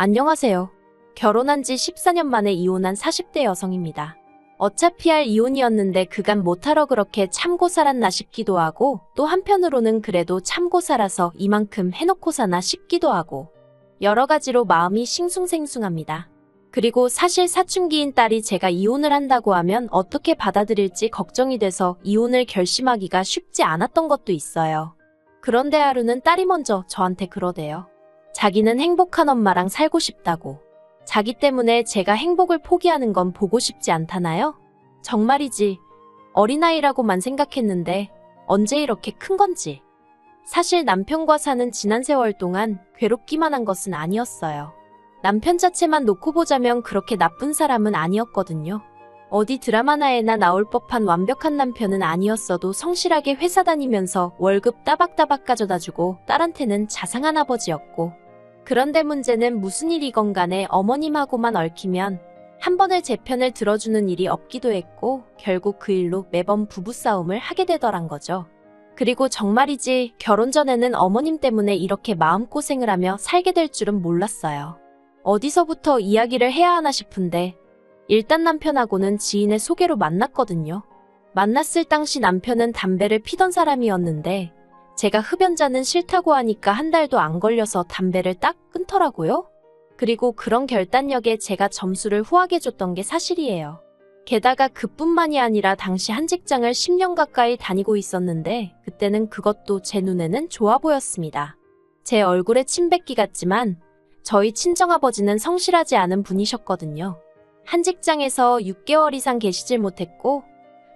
안녕하세요. 결혼한 지 14년 만에 이혼한 40대 여성입니다. 어차피 할 이혼이었는데 그간 못하러 그렇게 참고 살았나 싶기도 하고, 또 한편으로는 그래도 참고 살아서 이만큼 해놓고 사나 싶기도 하고, 여러 가지로 마음이 싱숭생숭합니다. 그리고 사실 사춘기인 딸이 제가 이혼을 한다고 하면 어떻게 받아들일지 걱정이 돼서 이혼을 결심하기가 쉽지 않았던 것도 있어요. 그런데 하루는 딸이 먼저 저한테 그러대요. 자기는 행복한 엄마랑 살고 싶다고. 자기 때문에 제가 행복을 포기하는 건 보고 싶지 않다나요? 정말이지. 어린아이라고만 생각했는데 언제 이렇게 큰 건지. 사실 남편과 사는 지난 세월 동안 괴롭기만 한 것은 아니었어요. 남편 자체만 놓고 보자면 그렇게 나쁜 사람은 아니었거든요. 어디 드라마나에나 나올 법한 완벽한 남편은 아니었어도 성실하게 회사 다니면서 월급 따박따박 가져다주고 딸한테는 자상한 아버지였고, 그런데 문제는 무슨 일이건 간에 어머님하고만 얽히면 한 번을 제 편을 들어주는 일이 없기도 했고, 결국 그 일로 매번 부부싸움을 하게 되더란 거죠. 그리고 정말이지 결혼 전에는 어머님 때문에 이렇게 마음고생을 하며 살게 될 줄은 몰랐어요. 어디서부터 이야기를 해야 하나 싶은데, 일단 남편하고는 지인의 소개로 만났거든요. 만났을 당시 남편은 담배를 피던 사람이었는데 제가 흡연자는 싫다고 하니까 한 달도 안 걸려서 담배를 딱 끊더라고요. 그리고 그런 결단력에 제가 점수를 후하게 줬던 게 사실이에요. 게다가 그뿐만이 아니라 당시 한 직장을 10년 가까이 다니고 있었는데 그때는 그것도 제 눈에는 좋아 보였습니다. 제 얼굴에 침 뱉기 같지만 저희 친정아버지는 성실하지 않은 분이셨거든요. 한 직장에서 6개월 이상 계시질 못했고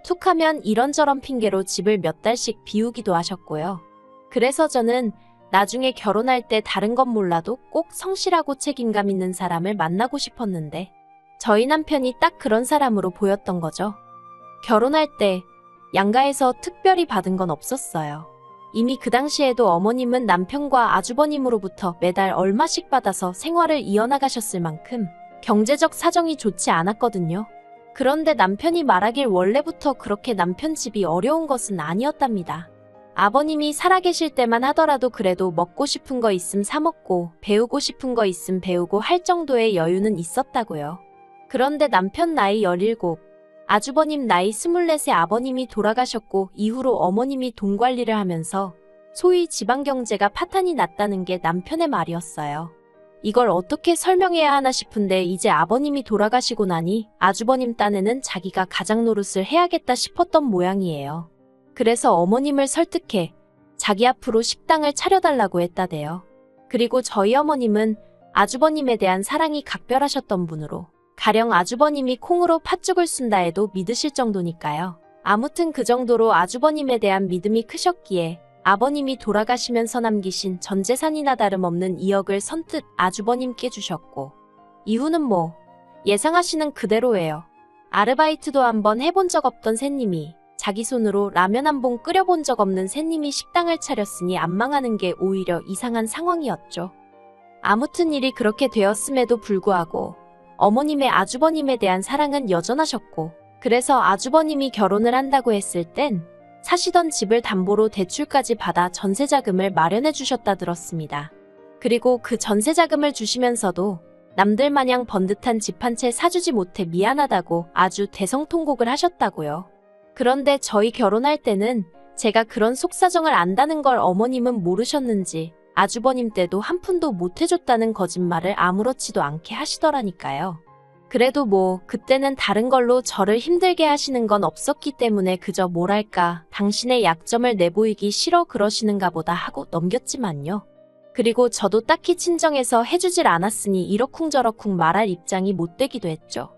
툭하면 이런저런 핑계로 집을 몇 달씩 비우기도 하셨고요. 그래서 저는 나중에 결혼할 때 다른 건 몰라도 꼭 성실하고 책임감 있는 사람을 만나고 싶었는데 저희 남편이 딱 그런 사람으로 보였던 거죠. 결혼할 때 양가에서 특별히 받은 건 없었어요. 이미 그 당시에도 어머님은 남편과 아주버님으로부터 매달 얼마씩 받아서 생활을 이어나가셨을 만큼 경제적 사정이 좋지 않았거든요. 그런데 남편이 말하길 원래부터 그렇게 남편 집이 어려운 것은 아니었답니다. 아버님이 살아계실 때만 하더라도 그래도 먹고 싶은 거 있음 사 먹고 배우고 싶은 거 있음 배우고 할 정도의 여유는 있었다고요. 그런데 남편 나이 17, 아주버님 나이 24세 아버님이 돌아가셨고 이후로 어머님이 돈 관리를 하면서 소위 지방 경제가 파탄이 났다는 게 남편의 말이었어요. 이걸 어떻게 설명해야 하나 싶은데 이제 아버님이 돌아가시고 나니 아주버님 딴에는 자기가 가장 노릇을 해야겠다 싶었던 모양이에요. 그래서 어머님을 설득해 자기 앞으로 식당을 차려달라고 했다대요. 그리고 저희 어머님은 아주버님에 대한 사랑이 각별하셨던 분으로 가령 아주버님이 콩으로 팥죽을 쓴다 해도 믿으실 정도니까요. 아무튼 그 정도로 아주버님에 대한 믿음이 크셨기에 아버님이 돌아가시면서 남기신 전 재산이나 다름없는 2억을 선뜻 아주버님께 주셨고, 이유는 뭐 예상하시는 그대로예요. 아르바이트도 한번 해본 적 없던 새님이 자기 손으로 라면 한 봉 끓여본 적 없는 새님이 식당을 차렸으니 안 망하는 게 오히려 이상한 상황이었죠. 아무튼 일이 그렇게 되었음에도 불구하고 어머님의 아주버님에 대한 사랑은 여전하셨고, 그래서 아주버님이 결혼을 한다고 했을 땐 사시던 집을 담보로 대출까지 받아 전세자금을 마련해 주셨다 들었습니다. 그리고 그 전세자금을 주시면서도 남들 마냥 번듯한 집 한 채 사주지 못해 미안하다고 아주 대성통곡을 하셨다고요. 그런데 저희 결혼할 때는 제가 그런 속사정을 안다는 걸 어머님은 모르셨는지 아주버님 때도 한 푼도 못 해줬다는 거짓말을 아무렇지도 않게 하시더라니까요. 그래도 뭐 그때는 다른 걸로 저를 힘들게 하시는 건 없었기 때문에 그저 뭐랄까 당신의 약점을 내보이기 싫어 그러시는가 보다 하고 넘겼지만요. 그리고 저도 딱히 친정에서 해주질 않았으니 이러쿵저러쿵 말할 입장이 못 되기도 했죠.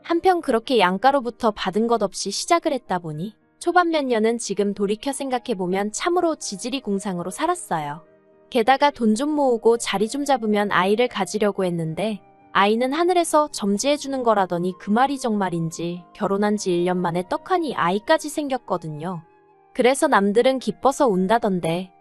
한편 그렇게 양가로부터 받은 것 없이 시작을 했다 보니 초반 몇 년은 지금 돌이켜 생각해보면 참으로 지지리 공상으로 살았어요. 게다가 돈 좀 모으고 자리 좀 잡으면 아이를 가지려고 했는데 아이는 하늘에서 점지해주는 거라더니 그 말이 정말인지 결혼한 지 1년 만에 떡하니 아이까지 생겼거든요. 그래서 남들은 기뻐서 운다던데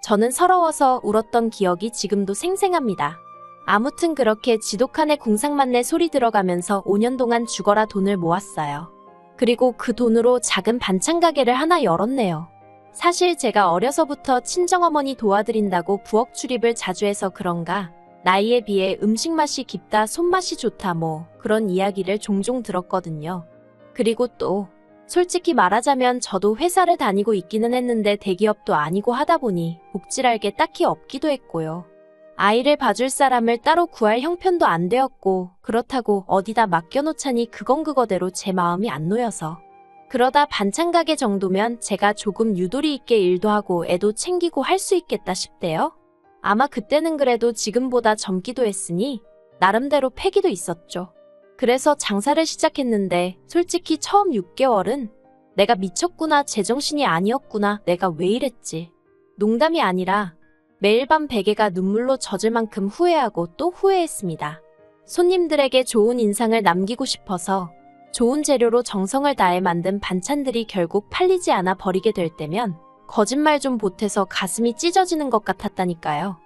저는 서러워서 울었던 기억이 지금도 생생합니다. 아무튼 그렇게 지독한의 공상만내 소리 들어가면서 5년 동안 죽어라 돈을 모았어요. 그리고 그 돈으로 작은 반찬 가게를 하나 열었네요. 사실 제가 어려서부터 친정어머니 도와드린다고 부엌 출입을 자주 해서 그런가 나이에 비해 음식 맛이 깊다, 손맛이 좋다 그런 이야기를 종종 들었거든요. 그리고 또 솔직히 말하자면 저도 회사를 다니고 있기는 했는데 대기업도 아니고 하다 보니 복지랄 게 딱히 없기도 했고요. 아이를 봐줄 사람을 따로 구할 형편도 안 되었고 그렇다고 어디다 맡겨놓자니 그건 그거대로 제 마음이 안 놓여서 그러다 반찬 가게 정도면 제가 조금 유도리 있게 일도 하고 애도 챙기고 할 수 있겠다 싶대요. 아마 그때는 그래도 지금보다 젊기도 했으니 나름대로 패기도 있었죠. 그래서 장사를 시작했는데 솔직히 처음 6개월은 내가 미쳤구나, 제정신이 아니었구나, 내가 왜 이랬지. 농담이 아니라 매일 밤 베개가 눈물로 젖을 만큼 후회하고 또 후회했습니다. 손님들에게 좋은 인상을 남기고 싶어서 좋은 재료로 정성을 다해 만든 반찬들이 결국 팔리지 않아 버리게 될 때면 거짓말 좀 보태서 가슴이 찢어지는 것 같았다니까요.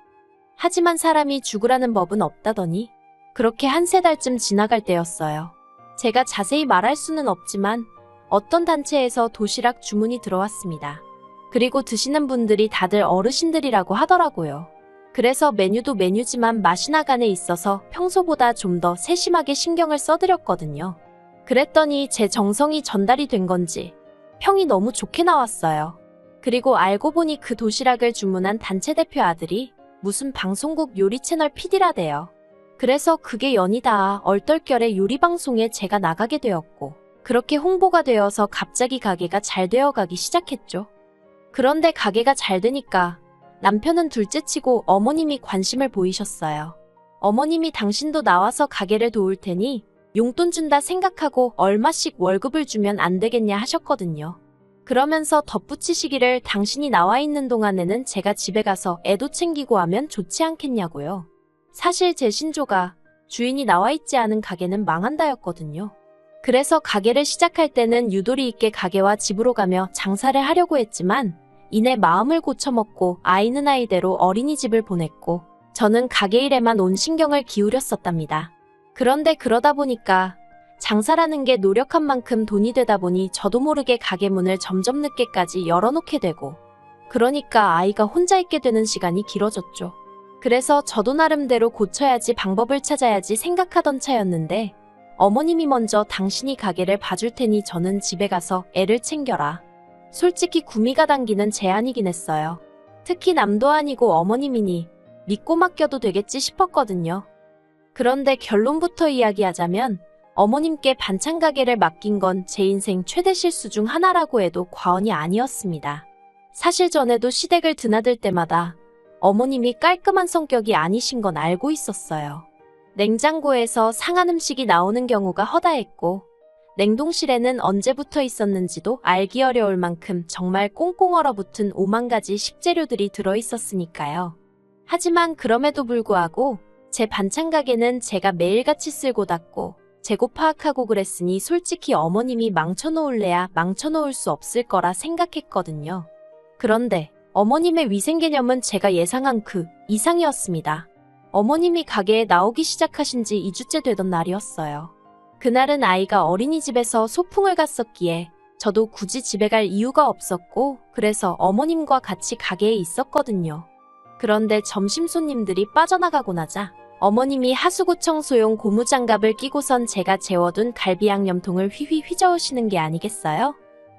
하지만 사람이 죽으라는 법은 없다더니 그렇게 한 세 달쯤 지나갈 때였어요. 제가 자세히 말할 수는 없지만 어떤 단체에서 도시락 주문이 들어왔습니다. 그리고 드시는 분들이 다들 어르신들이라고 하더라고요. 그래서 메뉴도 메뉴지만 맛이 나간에 있어서 평소보다 좀 더 세심하게 신경을 써드렸거든요. 그랬더니 제 정성이 전달이 된 건지 평이 너무 좋게 나왔어요. 그리고 알고 보니 그 도시락을 주문한 단체 대표 아들이 무슨 방송국 요리 채널 PD라대요. 그래서 그게 연이다 얼떨결에 요리 방송에 제가 나가게 되었고 그렇게 홍보가 되어서 갑자기 가게가 잘 되어가기 시작했죠. 그런데 가게가 잘 되니까 남편은 둘째치고 어머님이 관심을 보이셨어요. 어머님이 당신도 나와서 가게를 도울 테니 용돈 준다 생각하고 얼마씩 월급을 주면 안 되겠냐 하셨거든요. 그러면서 덧붙이시기를 당신이 나와 있는 동안에는 제가 집에 가서 애도 챙기고 하면 좋지 않겠냐고요. 사실 제 신조가 주인이 나와 있지 않은 가게는 망한다였거든요. 그래서 가게를 시작할 때는 유도리 있게 가게와 집으로 가며 장사를 하려고 했지만 이내 마음을 고쳐먹고 아이는 아이대로 어린이집을 보냈고 저는 가게 일에만 온 신경을 기울였었답니다. 그런데 그러다 보니까 장사라는 게 노력한 만큼 돈이 되다 보니 저도 모르게 가게 문을 점점 늦게까지 열어놓게 되고 그러니까 아이가 혼자 있게 되는 시간이 길어졌죠. 그래서 저도 나름대로 고쳐야지 방법을 찾아야지 생각하던 차였는데 어머님이 먼저 당신이 가게를 봐줄 테니 저는 집에 가서 애를 챙겨라. 솔직히 구미가 당기는 제안이긴 했어요. 특히 남도 아니고 어머님이니 믿고 맡겨도 되겠지 싶었거든요. 그런데 결론부터 이야기하자면 어머님께 반찬 가게를 맡긴 건 제 인생 최대 실수 중 하나라고 해도 과언이 아니었습니다. 사실 전에도 시댁을 드나들 때마다 어머님이 깔끔한 성격이 아니신 건 알고 있었어요. 냉장고에서 상한 음식이 나오는 경우가 허다했고 냉동실에는 언제 붙어 있었는지도 알기 어려울 만큼 정말 꽁꽁 얼어붙은 5만 가지 식재료들이 들어있었으니까요. 하지만 그럼에도 불구하고 제 반찬 가게는 제가 매일같이 쓸고 닦고 재고 파악하고 그랬으니 솔직히 어머님이 망쳐놓을래야 망쳐놓을 수 없을 거라 생각했거든요. 그런데 어머님의 위생 개념은 제가 예상한 그 이상이었습니다. 어머님이 가게에 나오기 시작하신 지 2주째 되던 날이었어요. 그날은 아이가 어린이집에서 소풍을 갔었기에 저도 굳이 집에 갈 이유가 없었고 그래서 어머님과 같이 가게에 있었거든요. 그런데 점심 손님들이 빠져나가고 나자 어머님이 하수구청소용 고무장갑을 끼고선 제가 재워둔 갈비 양념통을 휘휘 휘저으시는 게 아니겠어요?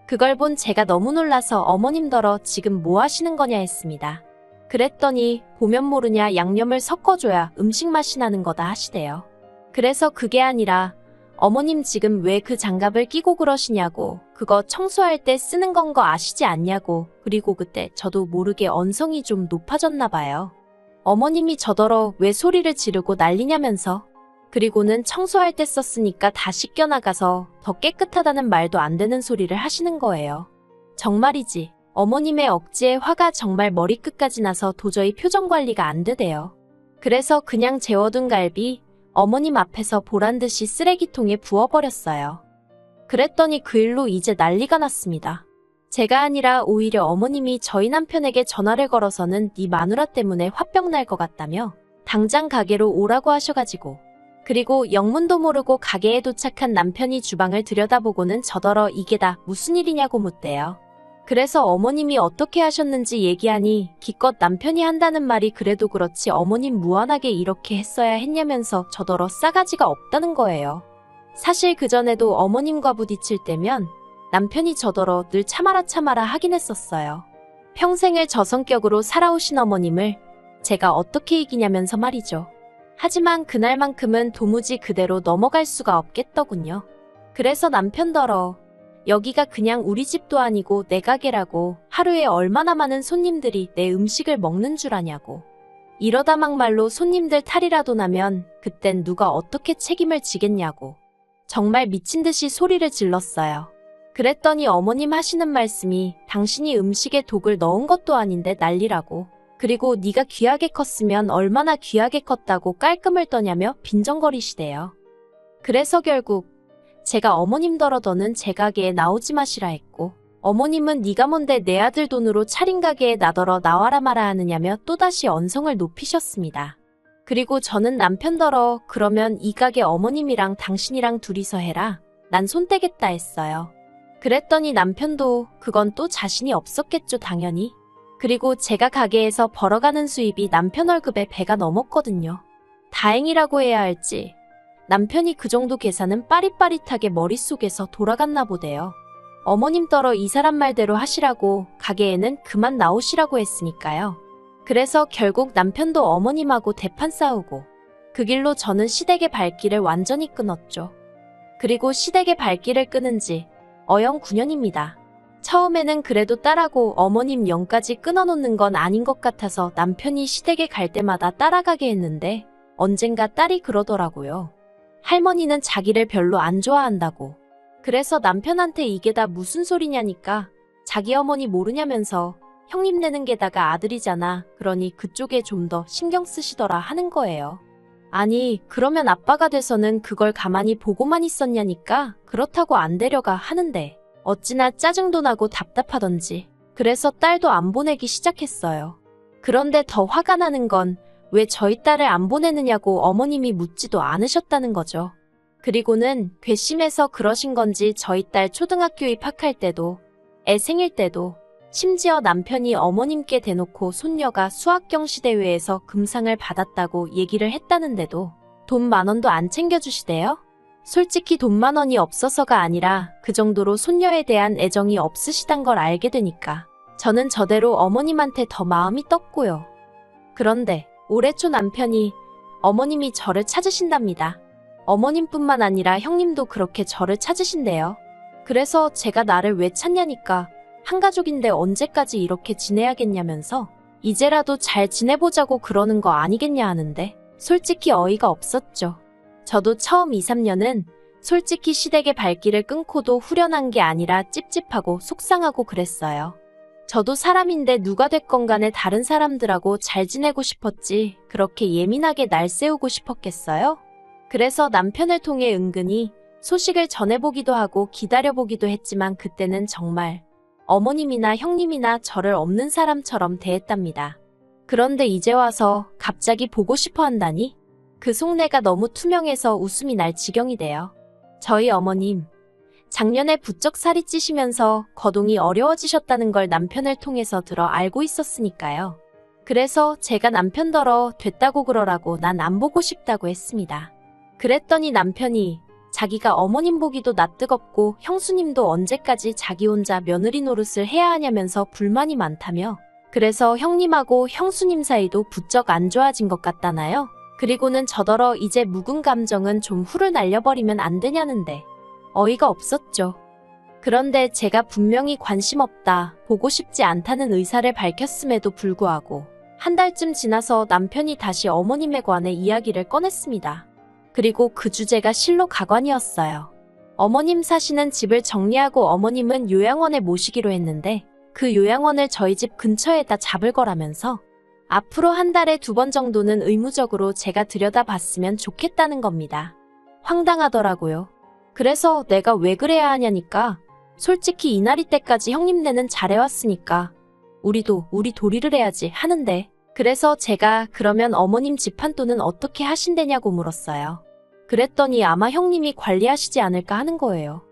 그걸 본 제가 너무 놀라서 어머님더러 지금 뭐 하시는 거냐 했습니다. 그랬더니 보면 모르냐 양념을 섞어줘야 음식 맛이 나는 거다 하시대요. 그래서 그게 아니라 어머님 지금 왜 그 장갑을 끼고 그러시냐고 그거 청소할 때 쓰는 건 거 아시지 않냐고 그리고 그때 저도 모르게 언성이 좀 높아졌나 봐요. 어머님이 저더러 왜 소리를 지르고 난리냐면서 그리고는 청소할 때 썼으니까 다 씻겨나가서 더 깨끗하다는 말도 안 되는 소리를 하시는 거예요. 정말이지 어머님의 억지에 화가 정말 머리끝까지 나서 도저히 표정 관리가 안 되대요. 그래서 그냥 재워둔 갈비 어머님 앞에서 보란듯이 쓰레기통에 부어버렸어요. 그랬더니 그 일로 이제 난리가 났습니다. 제가 아니라 오히려 어머님이 저희 남편에게 전화를 걸어서는 네 마누라 때문에 화병 날 것 같다며 당장 가게로 오라고 하셔가지고 그리고 영문도 모르고 가게에 도착한 남편이 주방을 들여다보고는 저더러 이게 다 무슨 일이냐고 묻대요. 그래서 어머님이 어떻게 하셨는지 얘기하니 기껏 남편이 한다는 말이 그래도 그렇지 어머님 무한하게 이렇게 했어야 했냐면서 저더러 싸가지가 없다는 거예요. 사실 그전에도 어머님과 부딪힐 때면 남편이 저더러 늘 참아라 참아라 하긴 했었어요. 평생을 저 성격으로 살아오신 어머님을 제가 어떻게 이기냐면서 말이죠. 하지만 그날만큼은 도무지 그대로 넘어갈 수가 없겠더군요. 그래서 남편더러 여기가 그냥 우리 집도 아니고 내 가게라고 하루에 얼마나 많은 손님들이 내 음식을 먹는 줄 아냐고. 이러다 막말로 손님들 탈이라도 나면 그땐 누가 어떻게 책임을 지겠냐고. 정말 미친 듯이 소리를 질렀어요. 그랬더니 어머님 하시는 말씀이 당신이 음식에 독을 넣은 것도 아닌데 난리라고. 그리고 네가 귀하게 컸으면 얼마나 귀하게 컸다고 깔끔을 떠냐며 빈정거리시대요. 그래서 결국 제가 어머님더러 더는 제 가게에 나오지 마시라 했고 어머님은 네가 뭔데 내 아들 돈으로 차린 가게에 나더러 나와라 마라 하느냐며 또다시 언성을 높이셨습니다. 그리고 저는 남편더러 그러면 이 가게 어머님이랑 당신이랑 둘이서 해라. 난 손 떼겠다 했어요. 그랬더니 남편도 그건 또 자신이 없었겠죠 당연히. 그리고 제가 가게에서 벌어가는 수입이 남편 월급에 배가 넘었거든요. 다행이라고 해야 할지 남편이 그 정도 계산은 빠릿빠릿하게 머릿속에서 돌아갔나 보대요. 어머님더러 이 사람 말대로 하시라고 가게에는 그만 나오시라고 했으니까요. 그래서 결국 남편도 어머님하고 대판 싸우고 그 길로 저는 시댁의 발길을 완전히 끊었죠. 그리고 시댁의 발길을 끊은 지 어영 9년입니다. 처음에는 그래도 딸하고 어머님 영까지 끊어놓는 건 아닌 것 같아서 남편이 시댁에 갈 때마다 따라가게 했는데 언젠가 딸이 그러더라고요. 할머니는 자기를 별로 안 좋아한다고. 그래서 남편한테 이게 다 무슨 소리냐니까 자기 어머니 모르냐면서 형님 내는 게다가 아들이잖아. 그러니 그쪽에 좀 더 신경 쓰시더라 하는 거예요. 아니 그러면 아빠가 돼서는 그걸 가만히 보고만 있었냐니까 그렇다고 안 데려가 하는데 어찌나 짜증도 나고 답답하던지 그래서 딸도 안 보내기 시작했어요. 그런데 더 화가 나는 건 왜 저희 딸을 안 보내느냐고 어머님이 묻지도 않으셨다는 거죠. 그리고는 괘씸해서 그러신 건지 저희 딸 초등학교 입학할 때도 애 생일 때도 심지어 남편이 어머님께 대놓고 손녀가 수학경시대회에서 금상을 받았다고 얘기를 했다는데도 돈 10,000원도 안 챙겨주시대요? 솔직히 돈 10,000원이 없어서가 아니라 그 정도로 손녀에 대한 애정이 없으시단 걸 알게 되니까 저는 저대로 어머님한테 더 마음이 떴고요. 그런데 올해 초 남편이 어머님이 저를 찾으신답니다. 어머님뿐만 아니라 형님도 그렇게 저를 찾으신대요. 그래서 제가 나를 왜 찾냐니까 한가족인데 언제까지 이렇게 지내야겠냐면서 이제라도 잘 지내보자고 그러는 거 아니겠냐 하는데 솔직히 어이가 없었죠. 저도 처음 2, 3년은 솔직히 시댁의 발길을 끊고도 후련한 게 아니라 찝찝하고 속상하고 그랬어요. 저도 사람인데 누가 됐건 간에 다른 사람들하고 잘 지내고 싶었지 그렇게 예민하게 날 세우고 싶었겠어요? 그래서 남편을 통해 은근히 소식을 전해보기도 하고 기다려보기도 했지만 그때는 정말 어머님이나 형님이나 저를 없는 사람처럼 대했답니다. 그런데 이제 와서 갑자기 보고 싶어 한다니? 그 속내가 너무 투명해서 웃음이 날 지경이 돼요. 저희 어머님, 작년에 부쩍 살이 찌시면서 거동이 어려워지셨다는 걸 남편을 통해서 들어 알고 있었으니까요. 그래서 제가 남편더러 됐다고 그러라고 난 안 보고 싶다고 했습니다. 그랬더니 남편이 자기가 어머님 보기도 낯뜨겁고 형수님도 언제까지 자기 혼자 며느리 노릇을 해야 하냐면서 불만이 많다며 그래서 형님하고 형수님 사이도 부쩍 안 좋아진 것 같다나요? 그리고는 저더러 이제 묵은 감정은 좀 훌을 날려버리면 안 되냐는데 어이가 없었죠. 그런데 제가 분명히 관심 없다, 보고 싶지 않다는 의사를 밝혔음에도 불구하고 한 달쯤 지나서 남편이 다시 어머님에 관해 이야기를 꺼냈습니다. 그리고 그 주제가 실로 가관이었어요. 어머님 사시는 집을 정리하고 어머님은 요양원에 모시기로 했는데 그 요양원을 저희 집 근처에다 잡을 거라면서 앞으로 한 달에 2번 정도는 의무적으로 제가 들여다봤으면 좋겠다는 겁니다. 황당하더라고요. 그래서 내가 왜 그래야 하냐니까 솔직히 이날이 때까지 형님네는 잘해왔으니까 우리도 우리 도리를 해야지 하는데 그래서 제가 그러면 어머님 집안돈은 어떻게 하신대냐고 물었어요. 그랬더니 아마 형님이 관리하시지 않을까 하는 거예요.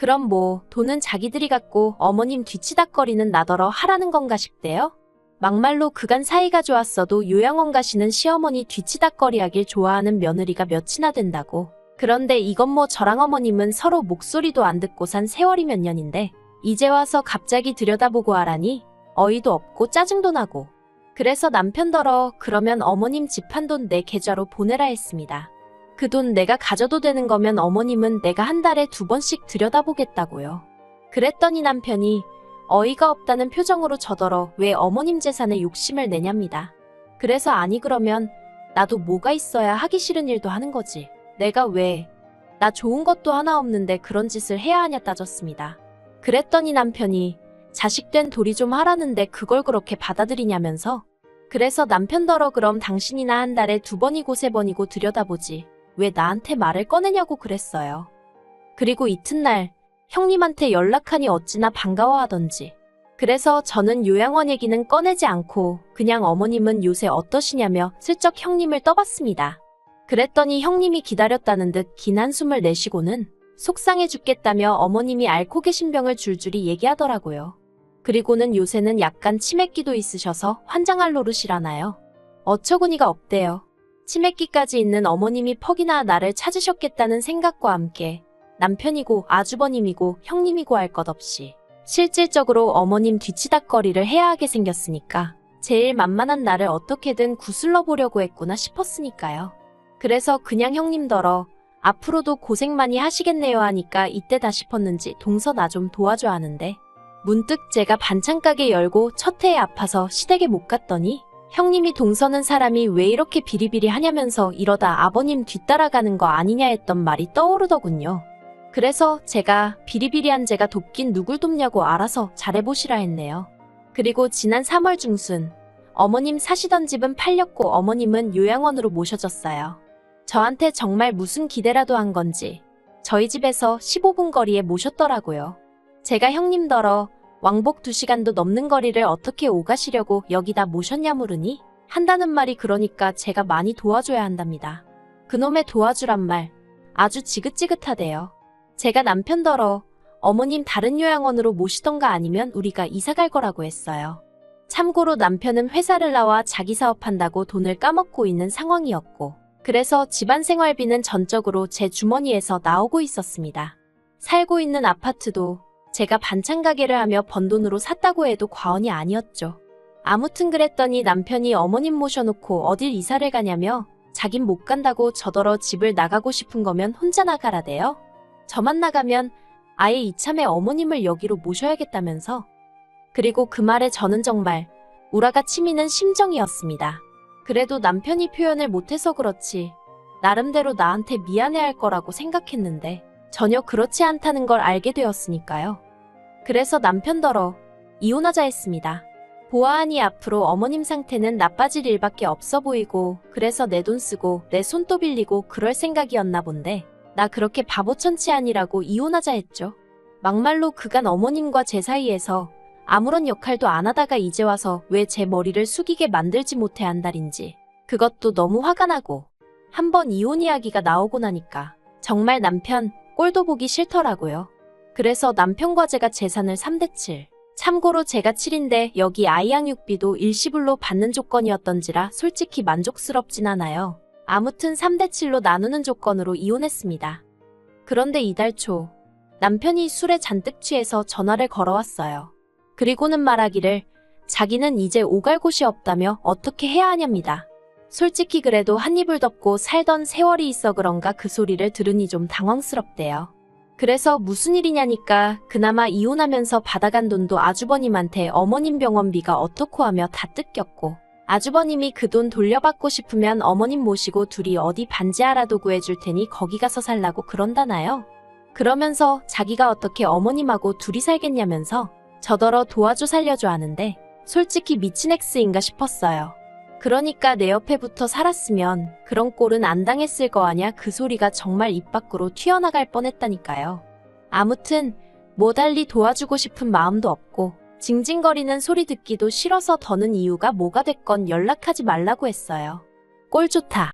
그럼 뭐 돈은 자기들이 갖고 어머님 뒤치다꺼리는 나더러 하라는 건가 싶대요. 막말로 그간 사이가 좋았어도 요양원 가시는 시어머니 뒤치다꺼리하길 좋아하는 며느리가 몇이나 된다고. 그런데 이건 뭐 저랑 어머님은 서로 목소리도 안 듣고 산 세월이 몇 년인데 이제 와서 갑자기 들여다보고 하라니 어이도 없고 짜증도 나고. 그래서 남편더러 그러면 어머님 집 한 돈 내 계좌로 보내라 했습니다. 그 돈 내가 가져도 되는 거면 어머님은 내가 한 달에 2번씩 들여다보겠다고요. 그랬더니 남편이 어이가 없다는 표정으로 저더러 왜 어머님 재산에 욕심을 내냐입니다. 그래서 아니 그러면 나도 뭐가 있어야 하기 싫은 일도 하는 거지. 내가 왜 나 좋은 것도 하나 없는데 그런 짓을 해야 하냐 따졌습니다. 그랬더니 남편이 자식된 도리 좀 하라는데 그걸 그렇게 받아들이냐면서. 그래서 남편더러 그럼 당신이나 한 달에 2번이고 3번이고 들여다보지 왜 나한테 말을 꺼내냐고 그랬어요. 그리고 이튿날 형님한테 연락하니 어찌나 반가워하던지. 그래서 저는 요양원 얘기는 꺼내지 않고 그냥 어머님은 요새 어떠시냐며 슬쩍 형님을 떠봤습니다. 그랬더니 형님이 기다렸다는 듯 긴 한숨을 내쉬고는 속상해 죽겠다며 어머님이 앓고 계신 병을 줄줄이 얘기하더라고요. 그리고는 요새는 약간 치매기도 있으셔서 환장할 노릇이라나요. 어처구니가 없대요. 치매기까지 있는 어머님이 퍽이나 나를 찾으셨겠다는 생각과 함께 남편이고 아주버님이고 형님이고 할 것 없이 실질적으로 어머님 뒤치다꺼리를 해야 하게 생겼으니까 제일 만만한 나를 어떻게든 구슬러 보려고 했구나 싶었으니까요. 그래서 그냥 형님더러 앞으로도 고생 많이 하시겠네요 하니까 이때다 싶었는지 동서 나 좀 도와줘 하는데 문득 제가 반찬가게 열고 첫 해에 아파서 시댁에 못 갔더니 형님이 동서는 사람이 왜 이렇게 비리비리 하냐면서 이러다 아버님 뒤따라가는 거 아니냐 했던 말이 떠오르더군요. 그래서 제가 비리비리한 제가 돕긴 누굴 돕냐고 알아서 잘해보시라 했네요. 그리고 지난 3월 중순 어머님 사시던 집은 팔렸고 어머님은 요양원으로 모셔졌어요. 저한테 정말 무슨 기대라도 한 건지 저희 집에서 15분 거리에 모셨더라고요. 제가 형님더러 왕복 2시간도 넘는 거리를 어떻게 오가시려고 여기다 모셨냐 물으니 한다는 말이 그러니까 제가 많이 도와줘야 한답니다. 그놈의 도와주란 말 아주 지긋지긋하대요. 제가 남편더러 어머님 다른 요양원으로 모시던가 아니면 우리가 이사 갈 거라고 했어요. 참고로 남편은 회사를 나와 자기 사업한다고 돈을 까먹고 있는 상황이었고 그래서 집안 생활비는 전적으로 제 주머니에서 나오고 있었습니다. 살고 있는 아파트도 제가 반찬 가게를 하며 번 돈으로 샀다고 해도 과언이 아니었죠. 아무튼 그랬더니 남편이 어머님 모셔놓고 어딜 이사를 가냐며 자긴 못 간다고 저더러 집을 나가고 싶은 거면 혼자 나가라대요. 저만 나가면 아예 이참에 어머님을 여기로 모셔야겠다면서. 그리고 그 말에 저는 정말 우라가 치미는 심정이었습니다. 그래도 남편이 표현을 못해서 그렇지 나름대로 나한테 미안해할 거라고 생각했는데 전혀 그렇지 않다는 걸 알게 되었으니까요. 그래서 남편더러 이혼하자 했습니다. 보아하니 앞으로 어머님 상태는 나빠질 일밖에 없어 보이고 그래서 내 돈 쓰고 내 손 또 빌리고 그럴 생각이었나 본데 나 그렇게 바보천치 아니라고 이혼하자 했죠. 막말로 그간 어머님과 제 사이에서 아무런 역할도 안 하다가 이제 와서 왜 제 머리를 숙이게 만들지 못해 한 달인지 그것도 너무 화가 나고 한번 이혼 이야기가 나오고 나니까 정말 남편 꼴도 보기 싫더라고요. 그래서 남편과 제가 재산을 3대 7. 참고로 제가 7인데 여기 아이양육비도 일시불로 받는 조건이었던지라 솔직히 만족스럽진 않아요. 아무튼 3대 7로 나누는 조건으로 이혼했습니다. 그런데 이달 초 남편이 술에 잔뜩 취해서 전화를 걸어왔어요. 그리고는 말하기를 자기는 이제 오갈 곳이 없다며 어떻게 해야 하냐입니다. 솔직히 그래도 한 입을 덮고 살던 세월이 있어 그런가 그 소리를 들으니 좀 당황스럽대요. 그래서 무슨 일이냐니까 그나마 이혼하면서 받아간 돈도 아주버님한테 어머님 병원비가 어떻고 하며 다 뜯겼고 아주버님이 그 돈 돌려받고 싶으면 어머님 모시고 둘이 어디 반지하라도 구해줄 테니 거기 가서 살라고 그런다나요. 그러면서 자기가 어떻게 어머님하고 둘이 살겠냐면서 저더러 도와줘 살려줘 하는데 솔직히 미친 X인가 싶었어요. 그러니까 내 옆에 붙어 살았으면 그런 꼴은 안 당했을 거 아냐 그 소리가 정말 입 밖으로 튀어나갈 뻔했다니까요. 아무튼 뭐 달리 도와주고 싶은 마음도 없고 징징거리는 소리 듣기도 싫어서 더는 이유가 뭐가 됐건 연락하지 말라고 했어요. 꼴 좋다.